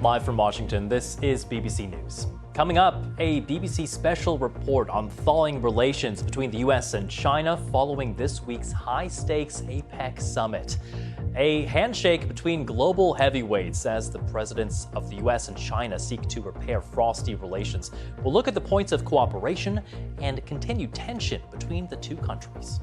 Live from Washington, this is BBC News. Coming up, a BBC special report on thawing relations between the U.S. and China following this week's high-stakes APEC summit. A handshake between global heavyweights as the presidents of the U.S. and China seek to repair frosty relations. We'll look at the points of cooperation and continued tension between the two countries.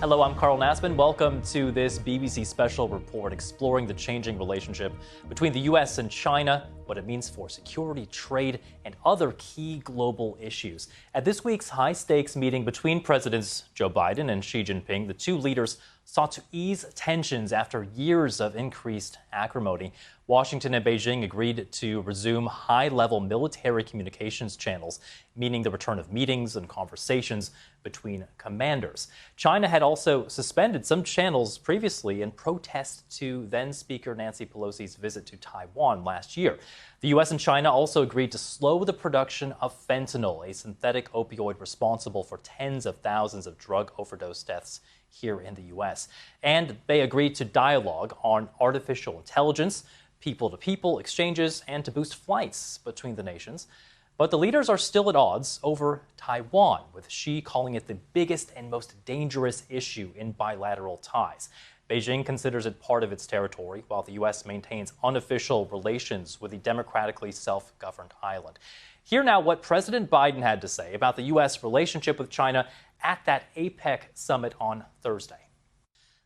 Hello, I'm Carl Nasman. Welcome to this BBC special report exploring the changing relationship between the U.S. and China, what it means for security, trade, and other key global issues. At this week's high-stakes meeting between Presidents Joe Biden and Xi Jinping, the two leaders sought to ease tensions after years of increased acrimony. Washington and Beijing agreed to resume high-level military communications channels, meaning the return of meetings and conversations between commanders. China had also suspended some channels previously in protest to then-Speaker Nancy Pelosi's visit to Taiwan last year. The U.S. and China also agreed to slow the production of fentanyl, a synthetic opioid responsible for tens of thousands of drug overdose deaths here in the U.S. And they agreed to dialogue on artificial intelligence, people-to-people exchanges, and to boost flights between the nations. But the leaders are still at odds over Taiwan, with Xi calling it the biggest and most dangerous issue in bilateral ties. Beijing considers it part of its territory, while the U.S. maintains unofficial relations with the democratically self-governed island. Hear now what President Biden had to say about the U.S. relationship with China at that APEC summit on Thursday.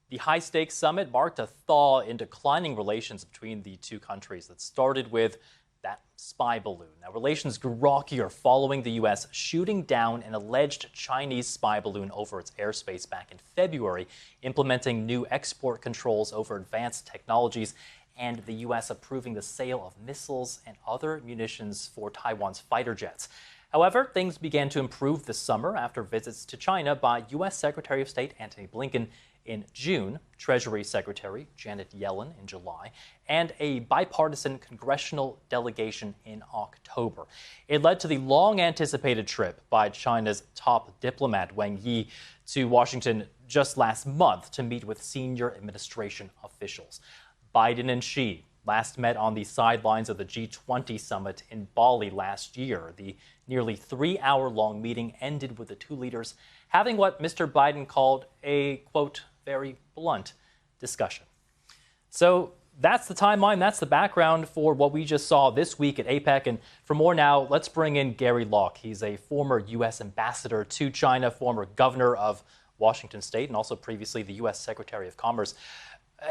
The high-stakes summit marked a thaw in declining relations between the two countries that started with that spy balloon. Now, relations grew rockier following the U.S. shooting down an alleged Chinese spy balloon over its airspace back in February, implementing new export controls over advanced technologies, and the U.S. approving the sale of missiles and other munitions for Taiwan's fighter jets. However, things began to improve this summer after visits to China by U.S. Secretary of State Antony Blinken in June, Treasury Secretary Janet Yellen in July, and a bipartisan congressional delegation in October. It led to the long-anticipated trip by China's top diplomat Wang Yi to Washington just last month to meet with senior administration officials. Biden and Xi last met on the sidelines of the G20 summit in Bali last year. The nearly 3-hour-long meeting ended with the two leaders having what Mr. Biden called a, quote, very blunt discussion. So that's the timeline, that's the background for what we just saw this week at APEC. And for more now, let's bring in Gary Locke. He's a former U.S. ambassador to China, former governor of Washington State, and also previously the U.S. Secretary of Commerce.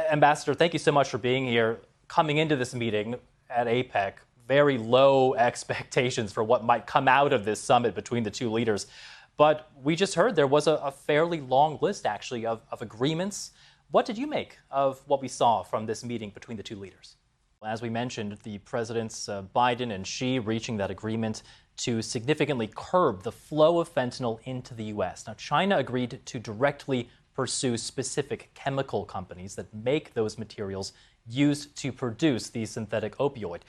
Ambassador, thank you so much for being here. Coming into this meeting at APEC, very low expectations for what might come out of this summit between the two leaders. But we just heard there was a fairly long list, actually, of agreements. What did you make of what we saw from this meeting between the two leaders? As we mentioned, the presidents Biden and Xi reaching that agreement to significantly curb the flow of fentanyl into the U.S. Now, China agreed to directly pursue specific chemical companies that make those materials used to produce the synthetic opioid.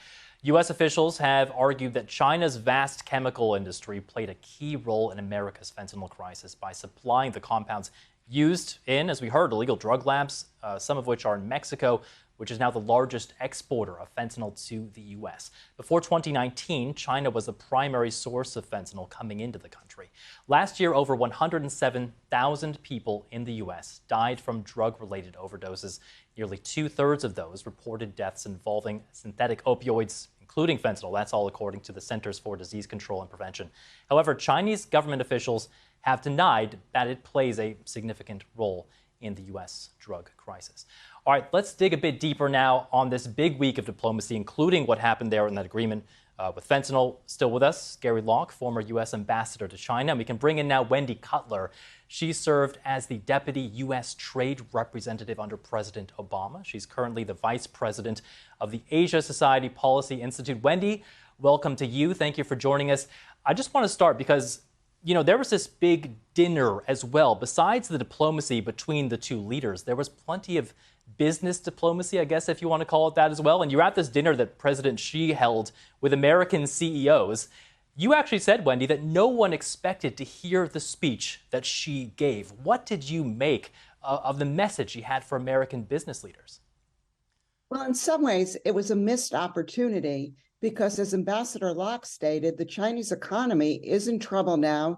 U.S. officials have argued that China's vast chemical industry played a key role in America's fentanyl crisis by supplying the compounds used in, as we heard, illegal drug labs, some of which are in Mexico, which is now the largest exporter of fentanyl to the U.S. Before 2019, China was the primary source of fentanyl coming into the country. Last year, over 107,000 people in the U.S. died from drug-related overdoses. Nearly two-thirds of those reported deaths involving synthetic opioids, including fentanyl. That's all according to the Centers for Disease Control and Prevention. However, Chinese government officials have denied that it plays a significant role in the U.S. drug crisis. All right, let's dig a bit deeper now on this big week of diplomacy, including what happened there in that agreement with fentanyl. Still with us, Gary Locke, former U.S. ambassador to China. And we can bring in now Wendy Cutler. She served as the deputy U.S. trade representative under President Obama. She's currently the vice president of the Asia Society Policy Institute. Wendy, welcome to you. Thank you for joining us. I just want to start because, you know, there was this big dinner as well. Besides the diplomacy between the two leaders, there was plenty of business diplomacy, I guess, if you want to call it that as well. And you're at this dinner that President Xi held with American CEOs. You actually said, Wendy, that no one expected to hear the speech that she gave. What did you make of the message she had for American business leaders? Well, in some ways, it was a missed opportunity because, as Ambassador Locke stated, the Chinese economy is in trouble now.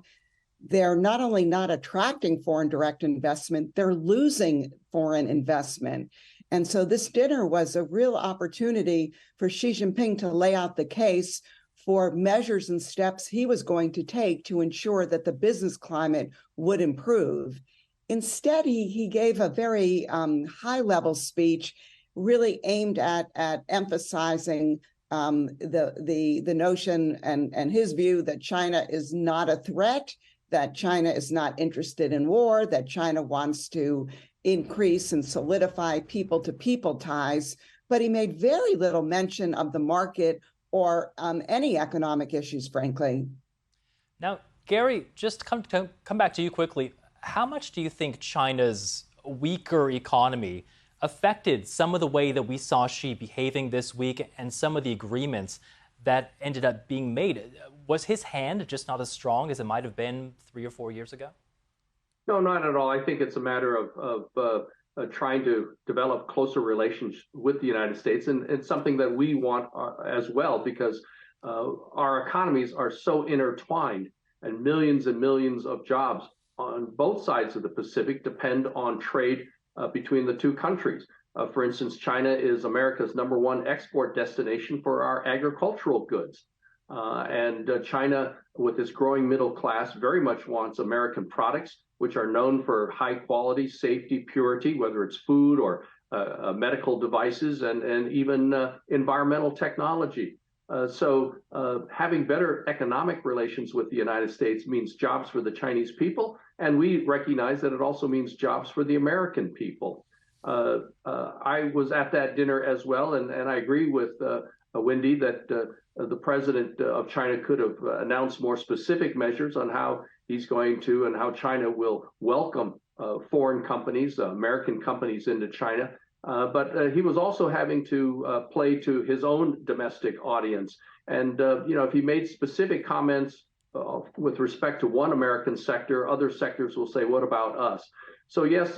They're not only not attracting foreign direct investment, they're losing foreign investment. And so this dinner was a real opportunity for Xi Jinping to lay out the case for measures and steps he was going to take to ensure that the business climate would improve. Instead, he gave a very high-level speech really aimed at emphasizing the notion and his view that China is not a threat, that China is not interested in war, that China wants to increase and solidify people-to-people ties. But he made very little mention of the market or any economic issues, frankly. Now, Gary, just come back to you quickly. How much do you think China's weaker economy affected some of the way that we saw Xi behaving this week and some of the agreements that ended up being made? Was his hand just not as strong as it might have been 3 or 4 years ago? No, not at all. I think it's a matter of trying to develop closer relations with the United States, and it's something that we want as well, because our economies are so intertwined, and millions of jobs on both sides of the Pacific depend on trade between the two countries. For instance, China is America's #1 export destination for our agricultural goods. And China, with its growing middle class, very much wants American products, which are known for high quality, safety, purity, whether it's food or medical devices and even environmental technology. So having better economic relations with the United States means jobs for the Chinese people, and we recognize that it also means jobs for the American people. I was at that dinner as well, and I agree with Wendy that the president of China could have announced more specific measures on how he's going to and how China will welcome foreign companies, American companies into China. But he was also having to play to his own domestic audience. And, if he made specific comments with respect to one American sector, other sectors will say, what about us? So yes,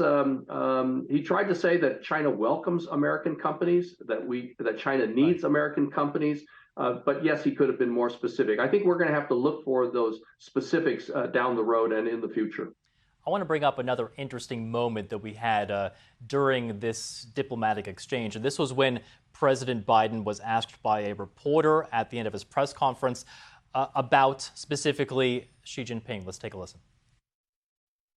he tried to say that China welcomes American companies, that China needs American companies. But yes, he could have been more specific. I think we're going to have to look for those specifics down the road and in the future. I want to bring up another interesting moment that we had during this diplomatic exchange. And this was when President Biden was asked by a reporter at the end of his press conference about specifically Xi Jinping. Let's take a listen.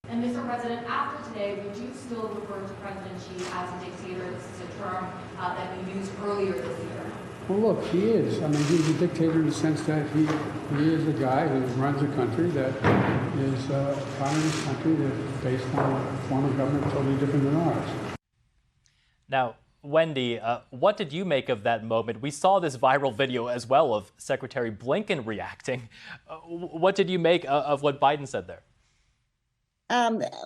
And Mr. President, after today, would you still refer to President Xi as a dictator? This is a term that we used earlier this year. Well, look, he is. I mean, he's a dictator in the sense that he is a guy who runs a country that is a communist country that's based on a form of government totally different than ours. Now, Wendy, what did you make of that moment? We saw this viral video as well of Secretary Blinken reacting. What did you make of what Biden said there?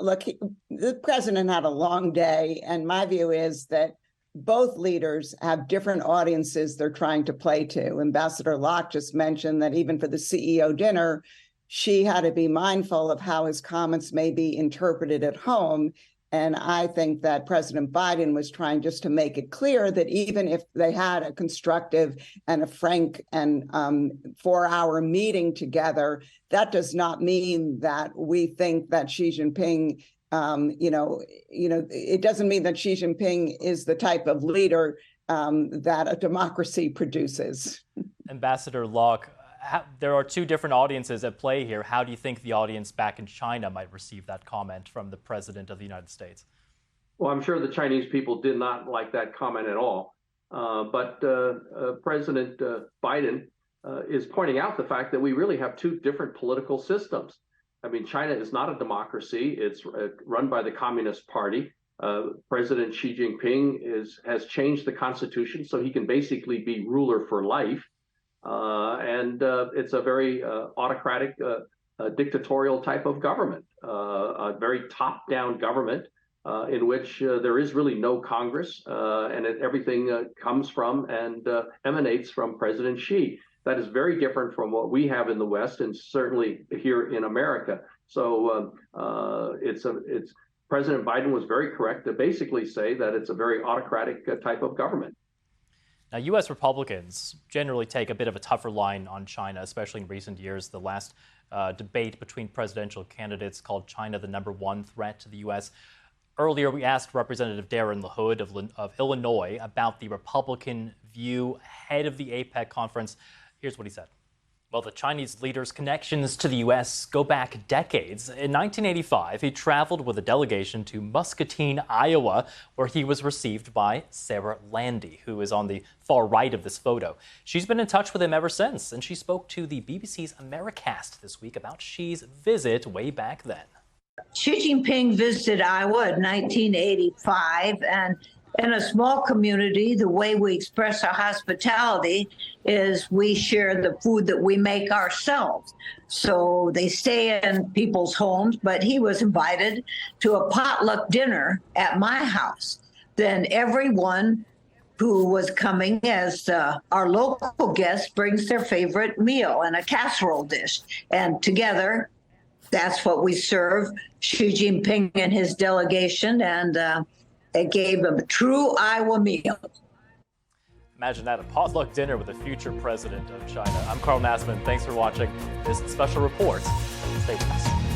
Look, the president had a long day, and my view is that both leaders have different audiences they're trying to play to. Ambassador Locke just mentioned that even for the CEO dinner, Xi had to be mindful of how his comments may be interpreted at home. And I think that President Biden was trying just to make it clear that even if they had a constructive and a frank and 4-hour meeting together, that does not mean that we think that Xi Jinping it doesn't mean that Xi Jinping is the type of leader that a democracy produces. Ambassador Locke, there are two different audiences at play here. How do you think the audience back in China might receive that comment from the President of the United States? Well, I'm sure the Chinese people did not like that comment at all. But President Biden is pointing out the fact that we really have two different political systems. I mean, China is not a democracy. It's run by the Communist Party. President Xi Jinping has changed the constitution so he can basically be ruler for life. And it's a very autocratic, dictatorial type of government, a very top-down government in which there is really no Congress, and everything comes from and emanates from President Xi. that is very different from what we have in the West and certainly here in America. So it's President Biden was very correct to basically say that it's a very autocratic type of government. Now, U.S. Republicans generally take a bit of a tougher line on China, especially in recent years. The last debate between presidential candidates called China the #1 threat to the U.S. Earlier, we asked Representative Darren LaHood of Illinois about the Republican view ahead of the APEC conference. Here's what he said. Well, the Chinese leader's connections to the U.S. go back decades. In 1985, he traveled with a delegation to Muscatine, Iowa, where he was received by Sarah Landy, who is on the far right of this photo. She's been in touch with him ever since, and she spoke to the BBC's Americast this week about Xi's visit way back then. Xi Jinping visited Iowa in 1985, and in a small community, the way we express our hospitality is we share the food that we make ourselves. So they stay in people's homes, but he was invited to a potluck dinner at my house. Then everyone who was coming as our local guest brings their favorite meal and a casserole dish. And together, that's what we serve Xi Jinping and his delegation, and it gave them a true Iowa meal. Imagine that, a potluck dinner with the future president of China. I'm Carl Nasman. Thanks for watching this special report. Stay with us.